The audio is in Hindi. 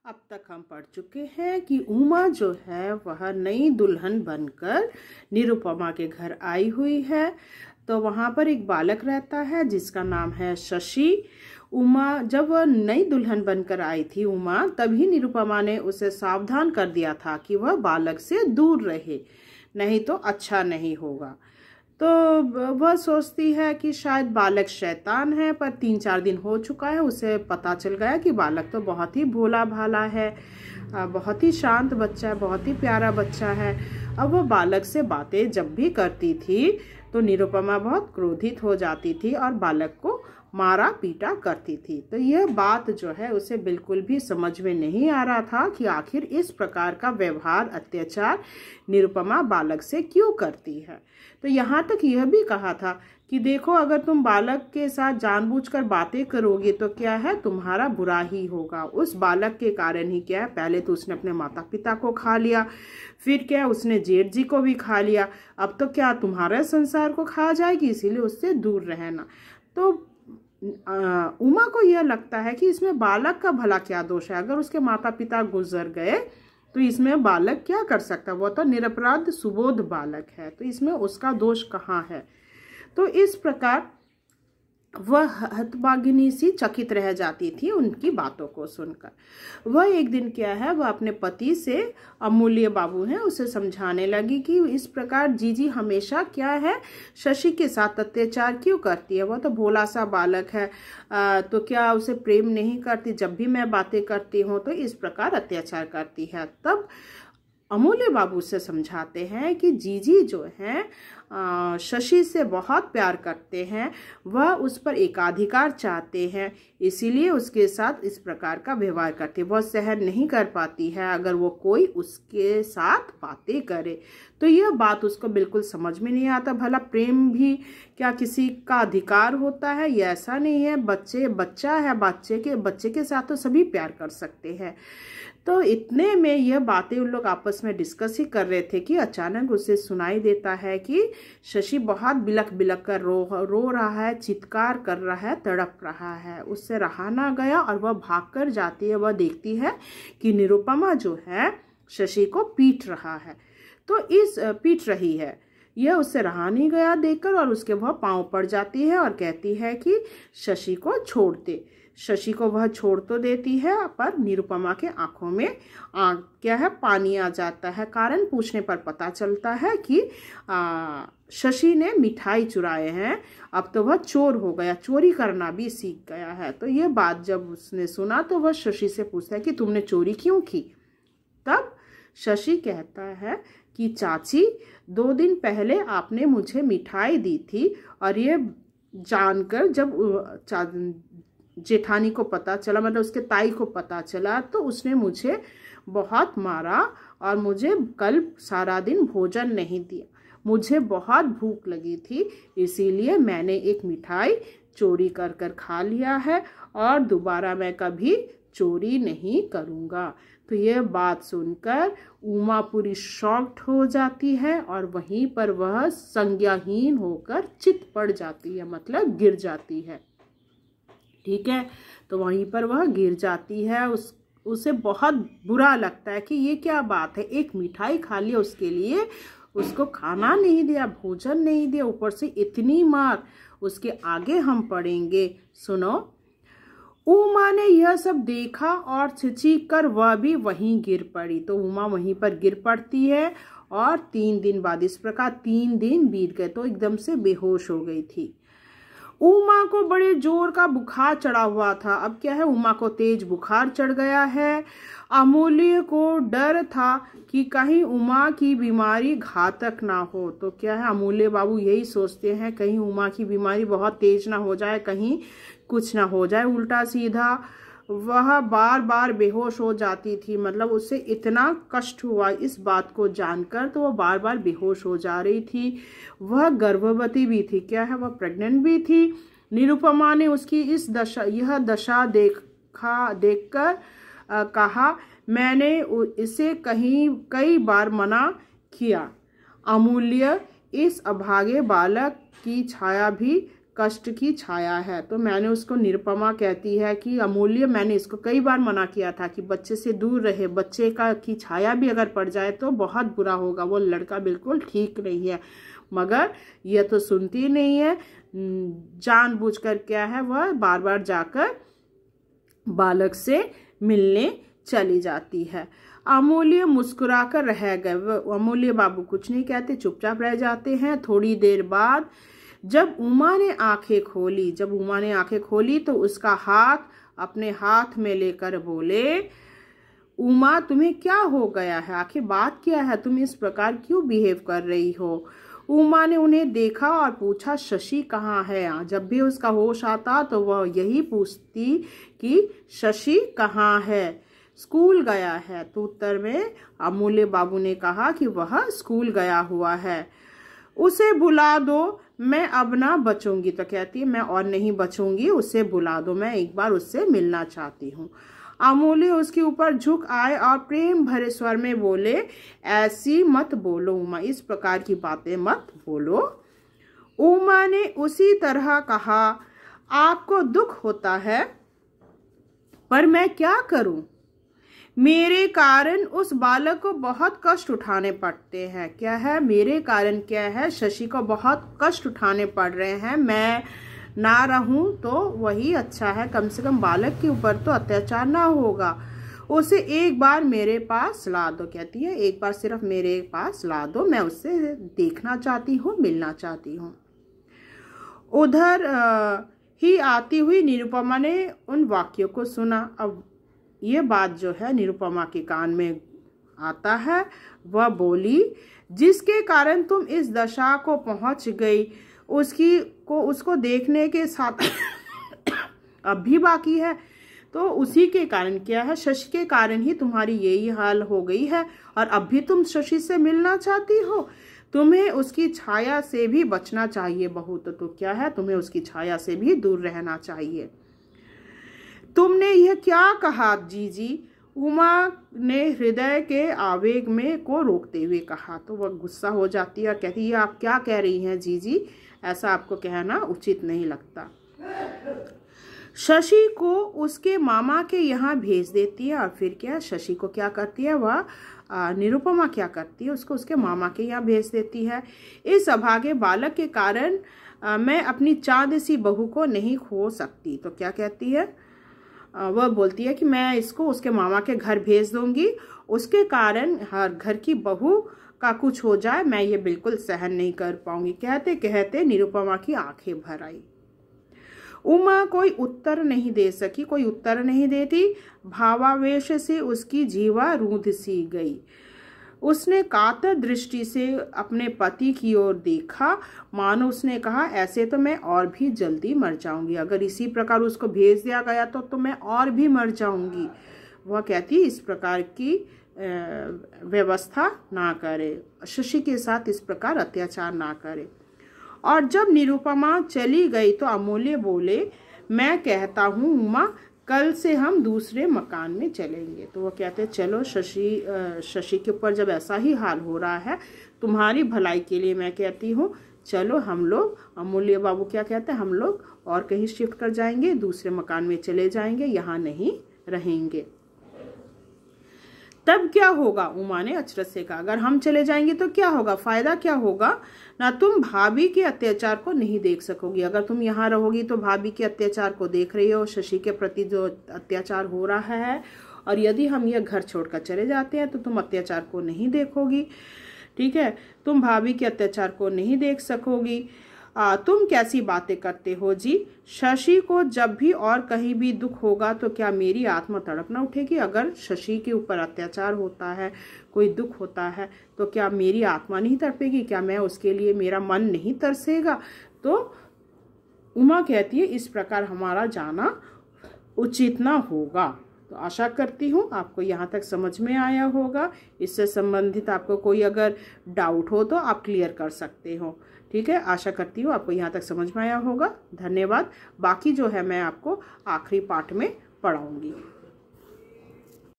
अब तक हम पढ़ चुके हैं कि उमा जो है वह नई दुल्हन बनकर निरुपमा के घर आई हुई है। तो वहाँ पर एक बालक रहता है जिसका नाम है शशि। उमा जब वह नई दुल्हन बनकर आई थी उमा, तभी निरुपमा ने उसे सावधान कर दिया था कि वह बालक से दूर रहे, नहीं तो अच्छा नहीं होगा। तो वह सोचती है कि शायद बालक शैतान है, पर 3-4 दिन हो चुका है, उसे पता चल गया कि बालक तो बहुत ही भोला भाला है, बहुत ही शांत बच्चा है, बहुत ही प्यारा बच्चा है। अब वह बालक से बातें जब भी करती थी तो निरुपमा बहुत क्रोधित हो जाती थी और बालक को मारा पीटा करती थी। तो यह बात जो है उसे बिल्कुल भी समझ में नहीं आ रहा था कि आखिर इस प्रकार का व्यवहार अत्याचार निरुपमा बालक से क्यों करती है। तो यहाँ तक यह भी कहा था कि देखो, अगर तुम बालक के साथ जानबूझकर बातें करोगे तो क्या है, तुम्हारा बुरा ही होगा। उस बालक के कारण ही क्या है, पहले तो उसने अपने माता पिता को खा लिया, फिर क्या है उसने जेठ जी को भी खा लिया, अब तो क्या तुम्हारे संसार को खा जाएगी, इसीलिए उससे दूर रहना। तो उमा को यह लगता है कि इसमें बालक का भला क्या दोष है। अगर उसके माता पिता गुजर गए तो इसमें बालक क्या कर सकता है, वो तो निरपराध सुबोध बालक है, तो इसमें उसका दोष कहाँ है। तो इस प्रकार वह हतभागिनी सी चकित रह जाती थी उनकी बातों को सुनकर। वह एक दिन क्या है, वह अपने पति से, अमूल्य बाबू हैं, उसे समझाने लगी कि इस प्रकार जीजी हमेशा क्या है शशि के साथ अत्याचार क्यों करती है। वह तो भोला सा बालक है, तो क्या उसे प्रेम नहीं करती, जब भी मैं बातें करती हूँ तो इस प्रकार अत्याचार करती है। तब अमूल्य बाबू से समझाते हैं कि जीजी जो हैं शशि से बहुत प्यार करते हैं, वह उस पर एकाधिकार चाहते हैं, इसीलिए उसके साथ इस प्रकार का व्यवहार करते हैं। वह सहन नहीं कर पाती है अगर वो कोई उसके साथ बातें करे। तो यह बात उसको बिल्कुल समझ में नहीं आता। भला प्रेम भी क्या किसी का अधिकार होता है? ये ऐसा नहीं है, बच्चा है, बच्चे के साथ तो सभी प्यार कर सकते हैं। तो इतने में यह बातें उन लोग आपस में डिस्कस ही कर रहे थे कि अचानक उसे सुनाई देता है कि शशि बहुत बिलख बिलख कर रो रहा है, चित्कार कर रहा है, तड़प रहा है। उससे रहा ना गया और वह भागकर जाती है। वह देखती है कि निरुपमा जो है शशि को पीट रही है। यह उससे रहा नहीं गया देखकर और उसके वह पांव पड़ जाती है और कहती है कि शशि को छोड़ दे। शशि को वह छोड़ तो देती है, पर निरुपमा के आंखों में क्या है, पानी आ जाता है। कारण पूछने पर पता चलता है कि शशि ने मिठाई चुराए हैं, अब तो वह चोर हो गया, चोरी करना भी सीख गया है। तो ये बात जब उसने सुना तो वह शशि से पूछता है कि तुमने चोरी क्यों की। तब शशि कहता है कि चाची, 2 दिन पहले आपने मुझे मिठाई दी थी और ये जानकर जब जेठानी को पता चला, मतलब उसके ताई को पता चला, तो उसने मुझे बहुत मारा और मुझे कल सारा दिन भोजन नहीं दिया। मुझे बहुत भूख लगी थी, इसीलिए मैंने एक मिठाई चोरी कर खा लिया है और दोबारा मैं कभी चोरी नहीं करूँगा। तो यह बात सुनकर उमा पूरी शॉक्ड हो जाती है और वहीं पर वह संज्ञाहीन होकर चित पड़ जाती है, मतलब गिर जाती है। ठीक है, तो वहीं पर वह गिर जाती है। उसे बहुत बुरा लगता है कि ये क्या बात है, एक मिठाई खा लिया, उसके लिए उसको खाना नहीं दिया, भोजन नहीं दिया, ऊपर से इतनी मार। उसके आगे हम पढ़ेंगे, सुनो। उमा ने यह सब देखा और छिचीक कर वह भी वहीं गिर पड़ी। तो उमा वहीं पर गिर पड़ती है और 3 दिन बाद, इस प्रकार 3 दिन बीत गए तो एकदम से बेहोश हो गई थी। उमा को बड़े जोर का बुखार चढ़ा हुआ था। अब क्या है, उमा को तेज बुखार चढ़ गया है। अमूल्य को डर था कि कहीं उमा की बीमारी घातक ना हो। तो क्या है, अमूल्य बाबू यही सोचते हैं कहीं उमा की बीमारी बहुत तेज ना हो जाए, कहीं कुछ ना हो जाए उल्टा सीधा। वह बार बार बेहोश हो जाती थी, मतलब उसे इतना कष्ट हुआ इस बात को जानकर, तो वह बार बार बेहोश हो जा रही थी। वह गर्भवती भी थी, क्या है, वह प्रेग्नेंट भी थी। निरुपमा ने उसकी यह दशा देखकर कहा, मैंने इसे कई बार मना किया। अमूल्य इस अभागे बालक की छाया भी कष्ट की छाया है। तो मैंने उसको, निरुपमा कहती है कि अमूल्य, मैंने इसको कई बार मना किया था कि बच्चे से दूर रहे, बच्चे का की छाया भी अगर पड़ जाए तो बहुत बुरा होगा, वो लड़का बिल्कुल ठीक नहीं है। मगर यह तो सुनती नहीं है, जानबूझकर क्या है, वह बार बार जाकर बालक से मिलने चली जाती है। अमूल्य मुस्कुराकर रह गए। अमूल्य बाबू कुछ नहीं कहते, चुपचाप रह जाते हैं। थोड़ी देर बाद जब उमा ने आंखें खोली तो उसका हाथ अपने हाथ में लेकर बोले, उमा तुम्हें क्या हो गया है, आखिर बात क्या है, तुम इस प्रकार क्यों बिहेव कर रही हो। उमा ने उन्हें देखा और पूछा, शशि कहाँ है। जब भी उसका होश आता तो वह यही पूछती कि शशि कहाँ है। स्कूल गया है। तो उत्तर में अमूल्य बाबू ने कहा कि वह स्कूल गया हुआ है। उसे बुला दो, मैं अब ना बचूंगी। तो कहती है, मैं और नहीं बचूंगी, उसे बुला दो, मैं एक बार उससे मिलना चाहती हूँ। अमूल्य उसके ऊपर झुक आए और प्रेम भरे स्वर में बोले, ऐसी मत बोलो उमा, इस प्रकार की बातें मत बोलो। उमा ने उसी तरह कहा, आपको दुख होता है, पर मैं क्या करूं, मेरे कारण उस बालक को बहुत कष्ट उठाने पड़ते हैं। क्या है, मेरे कारण क्या है, शशि को बहुत कष्ट उठाने पड़ रहे हैं। मैं ना रहूं तो वही अच्छा है, कम से कम बालक के ऊपर तो अत्याचार ना होगा। उसे एक बार मेरे पास ला दो। कहती है, एक बार सिर्फ मेरे पास ला दो, मैं उससे देखना चाहती हूँ, मिलना चाहती हूँ। उधर ही आती हुई निरुपमा ने उन वाक्यों को सुना। अब ये बात जो है निरुपमा के कान में आता है। वह बोली, जिसके कारण तुम इस दशा को पहुंच गई, उसको देखने के साथ अब भी बाकी है। तो उसी के कारण क्या है, शशि के कारण ही तुम्हारी यही हाल हो गई है, और अब भी तुम शशि से मिलना चाहती हो। तुम्हें उसकी छाया से भी बचना चाहिए बहू। तो क्या है, तुम्हें उसकी छाया से भी दूर रहना चाहिए। तुमने यह क्या कहा जीजी, उमा ने हृदय के आवेग में को रोकते हुए कहा। तो वह गुस्सा हो जाती है और कहती है, आप क्या कह रही हैं जीजी, ऐसा आपको कहना उचित नहीं लगता। शशि को उसके मामा के यहाँ भेज देती है। और फिर क्या, शशि को क्या करती है, वह निरुपमा क्या करती है, उसको उसके मामा के यहाँ भेज देती है। इस अभागे बालक के कारण मैं अपनी चाँद सी बहू को नहीं खो सकती। तो क्या कहती है, वह बोलती है कि मैं इसको उसके मामा के घर भेज दूंगी, उसके कारण हर घर की बहू का कुछ हो जाए, मैं ये बिल्कुल सहन नहीं कर पाऊंगी। कहते कहते निरुपमा की आंखें भर आई। उमा कोई उत्तर नहीं दे सकी, कोई उत्तर नहीं देती। भावावेश से उसकी जीवा रूंध सी गई। उसने कातर दृष्टि से अपने पति की ओर देखा, मानो उसने कहा, ऐसे तो मैं और भी जल्दी मर जाऊंगी, अगर इसी प्रकार उसको भेज दिया गया तो मैं और भी मर जाऊंगी। वह कहती, इस प्रकार की व्यवस्था ना करे, शशि के साथ इस प्रकार अत्याचार ना करे। और जब निरुपमा चली गई तो अमूल्य बोले, मैं कहता हूँ उमा, कल से हम दूसरे मकान में चलेंगे। तो वो कहते हैं, चलो शशि के ऊपर जब ऐसा ही हाल हो रहा है, तुम्हारी भलाई के लिए मैं कहती हूँ, चलो हम लोग, अमूल्य बाबू क्या कहते हैं, हम लोग और कहीं शिफ्ट कर जाएंगे, दूसरे मकान में चले जाएंगे, यहाँ नहीं रहेंगे। तब क्या होगा, उमा ने अचरज से कहा, अगर हम चले जाएंगे तो क्या होगा, फायदा क्या होगा ना, तुम भाभी के अत्याचार को नहीं देख सकोगी। अगर तुम यहाँ रहोगी तो भाभी के अत्याचार को देख रही हो, शशि के प्रति जो अत्याचार हो रहा है, और यदि हम यह घर छोड़कर चले जाते हैं तो तुम अत्याचार को नहीं देखोगी। ठीक है, तुम भाभी के अत्याचार को नहीं देख सकोगी। तुम कैसी बातें करते हो जी, शशि को जब भी और कहीं भी दुख होगा तो क्या मेरी आत्मा तड़प न उठेगी। अगर शशि के ऊपर अत्याचार होता है, कोई दुख होता है, तो क्या मेरी आत्मा नहीं तड़पेगी, क्या मैं उसके लिए, मेरा मन नहीं तरसेगा। तो उमा कहती है, इस प्रकार हमारा जाना उचित ना होगा। तो आशा करती हूँ आपको यहाँ तक समझ में आया होगा। इससे संबंधित आपको कोई अगर डाउट हो तो आप क्लियर कर सकते हो। ठीक है, आशा करती हूँ आपको यहाँ तक समझ में आया होगा। धन्यवाद। बाकी जो है मैं आपको आखिरी पार्ट में पढ़ाऊँगी।